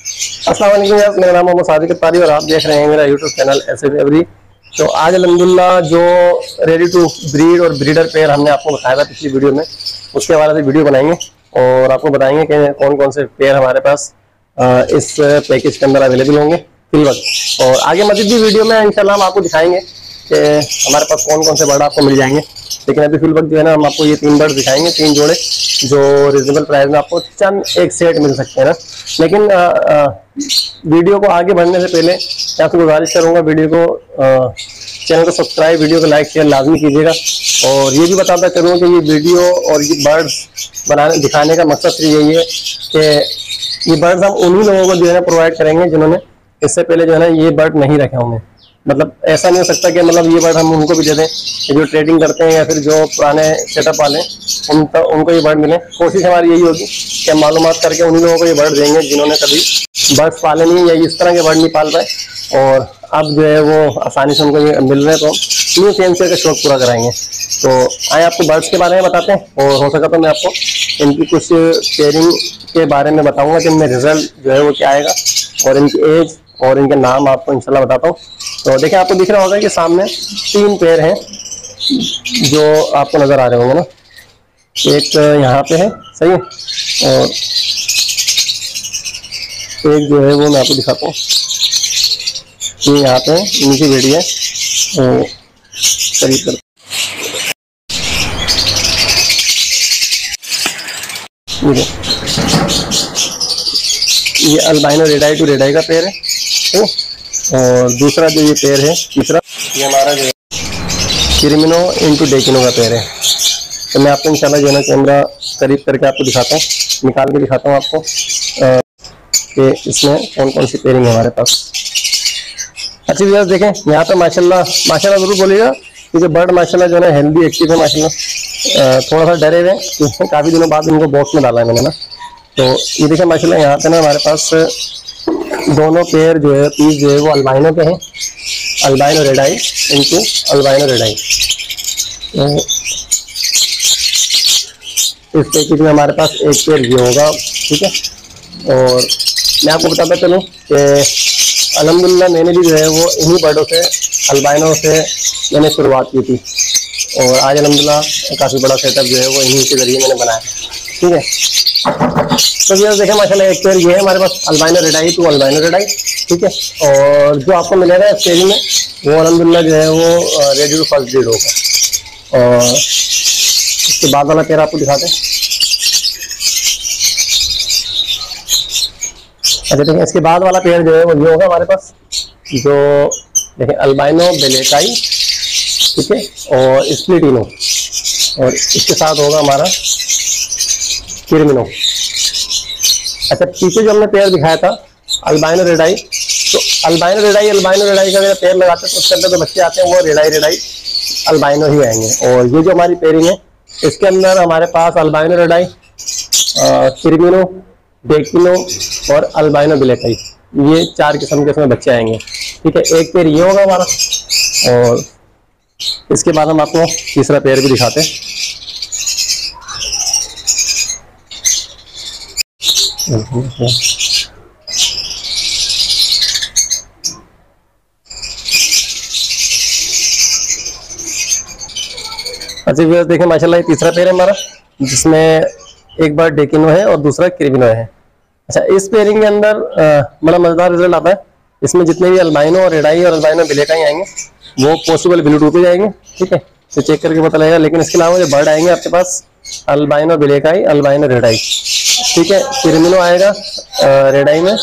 अस्सलाम वालेकुम यार, मेरा नाम मोहम्मद सादिक अत्तारी और आप देख रहे हैं मेरा यूट्यूब चैनल एसएफ एवरी। तो आज अल्हम्दुलिल्लाह जो रेडी टू ब्रीड और ब्रीडर पेयर हमने आपको बताया था पिछली वीडियो में, उसके हवाले से वीडियो बनाएंगे और आपको बताएंगे कि कौन कौन से पेयर हमारे पास इस पैकेज के अंदर अवेलेबल होंगे फिल वक्त। और आगे मजीद भी वीडियो में इंशाल्लाह हम आपको दिखाएंगे कि हमारे पास कौन कौन से बर्ड आपको मिल जाएंगे। लेकिन अभी फिल वक्त जो है ना, हम आपको ये 3 बर्ड दिखाएंगे, 3 जोड़े जो रिजनेबल प्राइस में आपको चंद एक सेट मिल सकते हैं ना। लेकिन वीडियो को आगे बढ़ने से पहले मैं आपसे गुजारिश करूंगा, वीडियो को चैनल को सब्सक्राइब, वीडियो को लाइक शेयर लाजमी कीजिएगा। और ये भी बताता चलूँ कि ये वीडियो और ये बर्ड्स बनाने दिखाने का मकसद सिर्फ यही है कि ये बर्ड्स हम उन्हीं लोगों को जो है ना प्रोवाइड करेंगे जिन्होंने इससे पहले जो है ना ये बर्ड नहीं रखे होंगे। मतलब ऐसा नहीं हो सकता कि मतलब ये बर्ड हम उनको भी दे दें जो ट्रेडिंग करते हैं या फिर जो पुराने सेटअप वाले उनको ये बर्ड मिले। कोशिश हमारी यही होगी कि हम मालूमात करके उन्हीं लोगों को ये बर्ड देंगे जिन्होंने कभी बर्ड्स पाले नहीं या इस तरह के बर्ड नहीं पाल पाए, और अब जो है वो आसानी से उनको ये मिल रहे हैं, तो न्यू फैंसी का शौक पूरा कराएंगे। तो आए आपको बर्ड्स के बारे में बताते हैं, और हो सका तो मैं आपको इनकी कुछ पेयरिंग के बारे में बताऊंगा कि इनमें रिजल्ट जो है वो क्या आएगा, और इनकी एज और इनके नाम आपको इंशाल्लाह बताता हूँ। तो देखिए, आपको दिख रहा होगा कि सामने 3 पेयर हैं जो आपको नजर आ रहे होंगे ना। एक यहाँ पे है, सही है, और एक जो है वो मैं आपको दिखाता हूँ, ये यहाँ पे नीचे रेडी है, वो करीब कर ये अल्बाइनो रेडाई टू रेडाई का पेयर है, और दूसरा जो ये पेयर है तीसरा, ये हमारा जो है किरमिनो इनटू डेकिनो का पेयर है। तो मैं आपको इंशाल्लाह जो है ना कैमरा करीब करके आपको दिखाता हूँ, निकाल के दिखाता हूँ आपको कि इसमें कौन कौन सी पेयरिंग है हमारे पास। अच्छी व्यूअर्स देखें, यहाँ पे माशाल्लाह जरूर बोलिएगा कि जो बर्ड माशाल्लाह जो है ना हेल्दी एक्टिव है माशाल्लाह। थोड़ा सा डरे हुए हैं, काफ़ी दिनों बाद इनको बॉक्स में डाला है मैंने ना। तो ये देखें माशाल्लाह, यहाँ पे ना हमारे पास दोनों पेयर जो है पीस जो है वो अल्बाइनो के हैं, albino radii into albino radii. तो इस पैकेज में हमारे पास एक पेयर ये होगा, ठीक है। और मैं आपको बताता चलूँ कि अल्हम्दुलिल्लाह मैंने भी जो है वो इन्हीं बर्डों से, अल्बाइनो से मैंने शुरुआत की थी, और आज अल्हम्दुलिल्लाह काफ़ी बड़ा सेटअप जो है वो इन्हीं के जरिए मैंने बनाया, ठीक है। तो ये देखें माशाल्लाह, एक पेयर ये है हमारे पास albino red eye to albino red eye, ठीक है। और जो आपको मिलेगा इस पेयर में वो अल्हम्दुलिल्लाह जो है वो रेडी टू फर्स्ट ब्रीड होगा। और इसके बाद वाला पेयर आपको दिखाते हैं। अच्छा देखें, इसके बाद वाला पेयर जो है वो ये होगा हमारे पास, जो देखें अल्बाइनो बेलेकाई, ठीक है, और स्प्लिटिनो, और इसके साथ होगा हमारा किरमिनो। अच्छा, पीछे जो हमने पेयर दिखाया था अल्बाइनो रेडाई, तो अल्बाइनो रेडाई का अगर पेयर लगाते हैं तो उसके अंदर जो बच्चे आते हैं वो रेडाई अल्बाइनो ही आएंगे। और ये जो हमारी पेयरिंग है इसके अंदर हमारे पास अल्बाइनो रेडाई, किरमिनो, डेकिनो और अल्बाइनो बिलेकाई, ये 4 किस्म के इसमें बच्चे आएंगे, ठीक है। एक पेयर ये होगा हमारा, और इसके बाद हम आपको तीसरा पेयर भी दिखाते हैं। अच्छा व्यूअर्स देखें माशाल्लाह, ये तीसरा पेयर है हमारा, जिसमें एक बार डेकिनो है और दूसरा किरमिनो है। अच्छा, इस पेयरिंग के अंदर बड़ा मजेदार रिजल्ट आता है। इसमें जितने भी अल्बाइनो और रेडाई और अल्बाइनो बिलेकाई आएंगे वो पॉसिबल ब्लूटूथ पे जाएंगे, ठीक है, तो चेक करके पता लगेगा। लेकिन इसके अलावा जो बर्ड आएंगे आपके पास अल्बाइनो बिलेकाई, अल्बाइनो रेडाई, ठीक है, किरमिनो आएगा रेडाई में,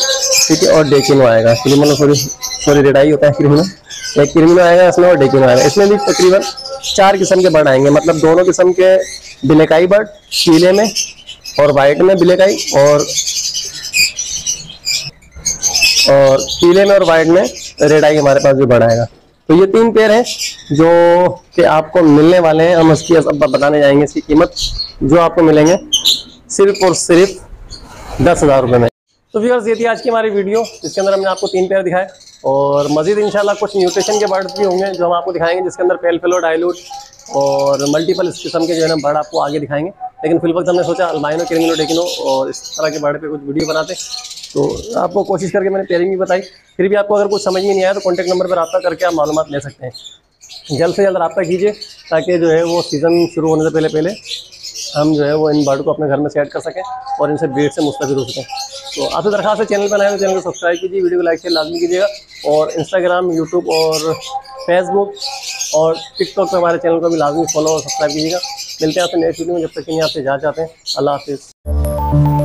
ठीक है, और डेकिनो आएगा। किरमिनो सॉरी रेडाई होता है किरमिनो, एक किरमिनो आएगा इसमें और डेकिनो आएगा। इसमें भी तकरीबन 4 किस्म के बर्ड आएंगे, मतलब दोनों किस्म के बिलेकाई बर्ड, पीले में और वाइट में बिलेकाई, और पीले में और वाइट में रेडाई हमारे पास भी बर्ड आएगा। तो ये 3 पेयर हैं जो कि आपको मिलने वाले हैं। हम उसकी अब बताने जाएंगे इसकी कीमत, जो आपको मिलेंगे सिर्फ और सिर्फ 10,000 रुपये में। तो व्यूअर्स, ये थी आज की हमारी वीडियो, जिसके अंदर हमने आपको 3 पेयर दिखाए, और मज़ीद इंशाल्लाह कुछ न्यूट्रिशन के बर्ड्स भी होंगे जो हम आपको दिखाएंगे, जिसके अंदर पेल फेलो, डाइल्यूट और मल्टीपल इस किस्म के जो है ना बर्ड आपको आगे दिखाएंगे। लेकिन फिल वक्त हमने सोचा अल्बाइनो, क्रिमिनो, डेकिनो और इस तरह के बर्ड पे कुछ वीडियो बनाते, तो आपको कोशिश करके मैंने पेयरिंग भी बताई। फिर भी आपको अगर कुछ समझ में नहीं आया तो कॉन्टैक्ट नंबर पर रब्ता करके आप मालूमात ले सकते हैं। जल्द से जल्द रब्ता कीजिए ताकि जो है वो सीज़न शुरू होने से पहले हम जो है वो इन बर्ड को अपने घर में सेट कर सकें और इनसे ब्रीड से मुस्तफिद हो सकें। तो आपसे दरखास्त है, चैनल पर आए तो चैनल को सब्सक्राइब कीजिए, वीडियो को लाइक शेयर लाजमी कीजिएगा और इंस्टाग्राम, यूट्यूब और फेसबुक और टिकटॉक पर हमारे चैनल को भी लाजमी फॉलो और सब्सक्राइब कीजिएगा। मिलते हैं आपसे नेक्स्ट वीडियो में, जब तक कि नहीं आपसे इजाज़त चाहते हैं। अल्लाह हाफिज़।